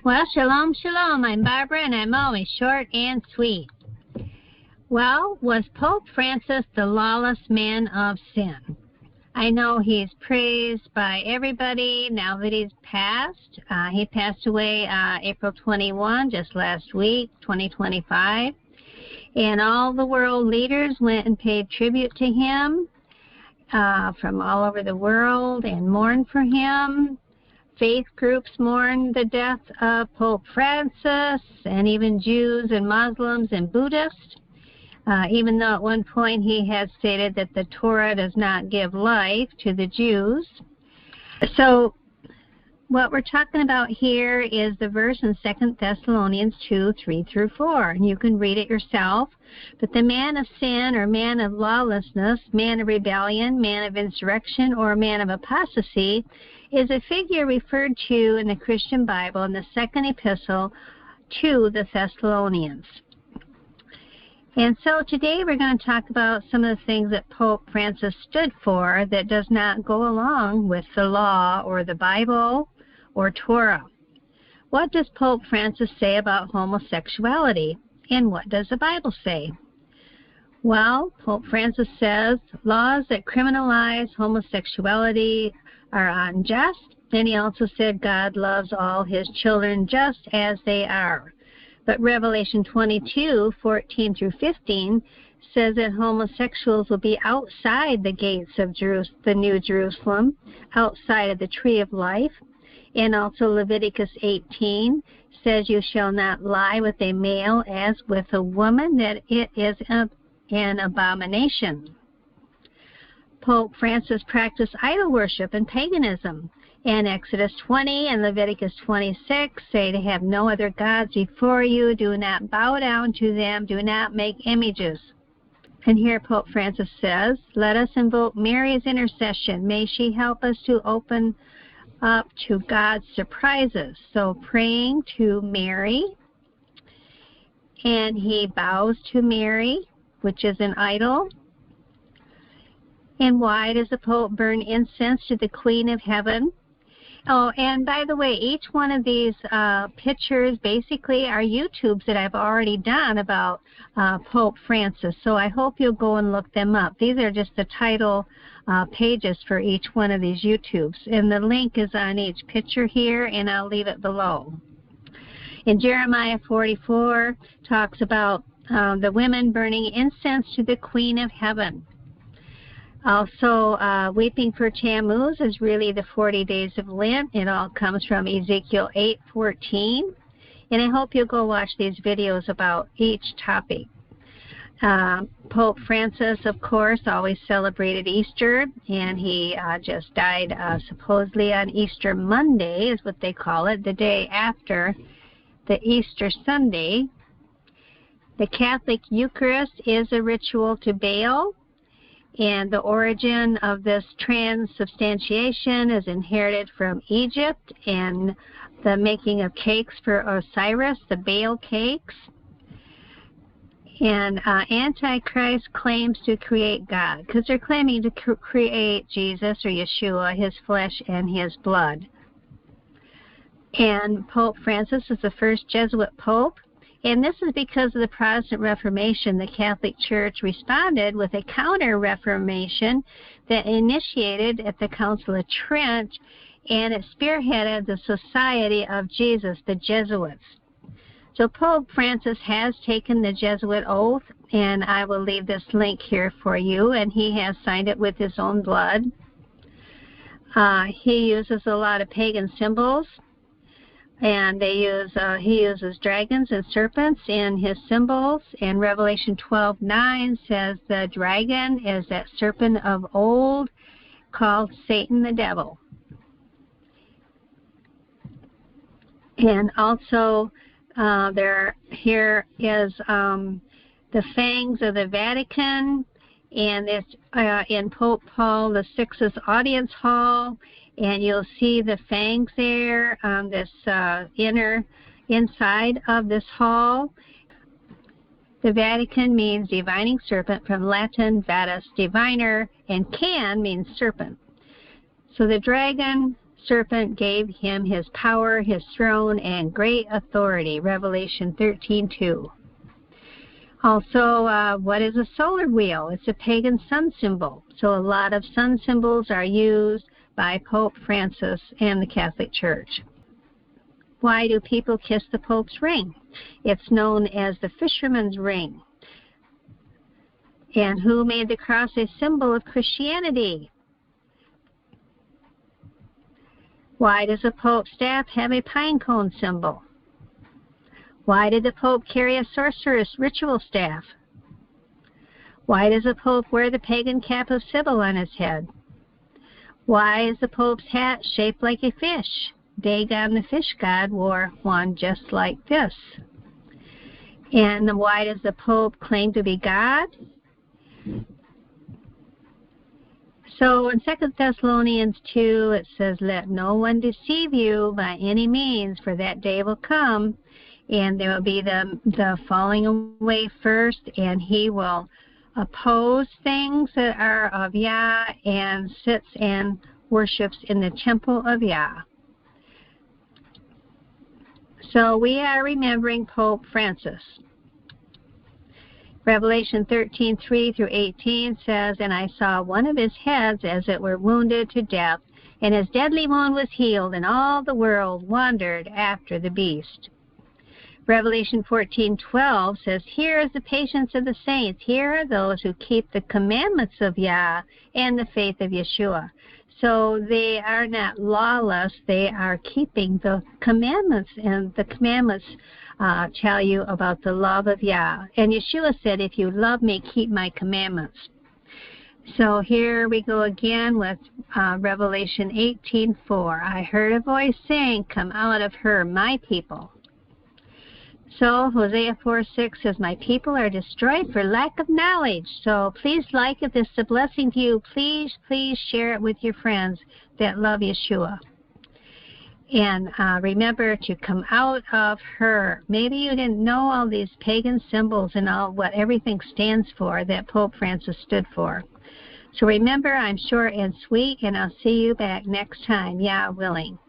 Well, shalom, shalom. I'm Barbara, and I'm always short and sweet. Well, was Pope Francis the lawless man of sin? I know he's praised by everybody now that he's passed. He passed away April 21, just last week, 2025. And all the world leaders went and paid tribute to him from all over the world and mourned for him. Faith groups mourned the death of Pope Francis, and even Jews and Muslims and Buddhists, even though at one point he had stated that the Torah does not give life to the Jews. So what we're talking about here is the verse in Second Thessalonians 2, 3 through 4. And you can read it yourself. But the man of sin, or man of lawlessness, man of rebellion, man of insurrection, or man of apostasy is a figure referred to in the Christian Bible in the Second Epistle to the Thessalonians. And so today we're going to talk about some of the things that Pope Francis stood for that does not go along with the law or the Bible or Torah. What does Pope Francis say about homosexuality? And what does the Bible say? Well, Pope Francis says laws that criminalize homosexuality are unjust. And he also said God loves all his children just as they are. But Revelation 22, 14 through 15 says that homosexuals will be outside the gates of the New Jerusalem, outside of the tree of life. And also Leviticus 18 says you shall not lie with a male as with a woman, that it is an abomination. Pope Francis practiced idol worship and paganism. And Exodus 20 and Leviticus 26 say to have no other gods before you. Do not bow down to them. Do not make images. And here Pope Francis says, let us invoke Mary's intercession. May she help us to open up to God's surprises. So praying to Mary. And he bows to Mary, which is an idol. And why does the Pope burn incense to the Queen of Heaven? Oh, and by the way, each one of these pictures basically are YouTubes that I've already done about Pope Francis. So I hope you'll go and look them up. These are just the title pages for each one of these YouTubes. And the link is on each picture here, and I'll leave it below. In Jeremiah 44 talks about the women burning incense to the Queen of Heaven. Also, weeping for Tammuz is really the 40 days of Lent. It all comes from Ezekiel 8:14. And I hope you'll go watch these videos about each topic. Pope Francis, of course, always celebrated Easter, and he just died supposedly on Easter Monday, is what they call it, the day after the Easter Sunday. The Catholic Eucharist is a ritual to Baal. And the origin of this transubstantiation is inherited from Egypt and the making of cakes for Osiris, the Baal cakes. And Antichrist claims to create God because they're claiming to create Jesus or Yeshua, his flesh and his blood. And Pope Francis is the first Jesuit pope. And this is because of the Protestant Reformation. The Catholic Church responded with a counter-reformation that initiated at the Council of Trent, and it spearheaded the Society of Jesus, the Jesuits. So Pope Francis has taken the Jesuit oath, and I will leave this link here for you, and he has signed it with his own blood. He uses a lot of pagan symbols. And he uses dragons and serpents in his symbols. And Revelation 12:9 says the dragon is that serpent of old called Satan the devil. And also here is the fangs of the Vatican. And it's in Pope Paul VI's audience hall. And you'll see the fangs there on this inside of this hall. The Vatican means divining serpent, from Latin vatus, diviner, and can means serpent. So the dragon serpent gave him his power, his throne, and great authority, Revelation 13:2. Also, what is a solar wheel? It's a pagan sun symbol. So a lot of sun symbols are used by Pope Francis and the Catholic Church. Why do people kiss the Pope's ring? It's known as the fisherman's ring. And who made the cross a symbol of Christianity? Why does the Pope's staff have a pine cone symbol? Why did the Pope carry a sorceress ritual staff? Why does the Pope wear the pagan cap of Sybil on his head? Why is the Pope's hat shaped like a fish? Dagon, the fish god, wore one just like this. And why does the Pope claim to be God? So in Second Thessalonians 2, it says, "Let no one deceive you by any means, for that day will come, and there will be the falling away first, and he will oppose things that are of Yah, and sits and worships in the temple of Yah." So we are remembering Pope Francis. Revelation 13:3-18 says, "And I saw one of his heads as it were wounded to death, and his deadly wound was healed, and all the world wandered after the beast." Revelation 14:12 says, "Here is the patience of the saints. Here are those who keep the commandments of Yah and the faith of Yeshua." So they are not lawless. They are keeping the commandments, and the commandments tell you about the love of Yah. And Yeshua said, "If you love me, keep my commandments." So here we go again with Revelation 18:4. "I heard a voice saying, 'Come out of her, my people.'" So Hosea 4:6 says, "My people are destroyed for lack of knowledge." So please like, if this is a blessing to you, please share it with your friends that love Yeshua. And remember to come out of her. Maybe you didn't know all these pagan symbols and all what everything stands for that Pope Francis stood for. So remember, I'm short and sweet, and I'll see you back next time, Yah willing.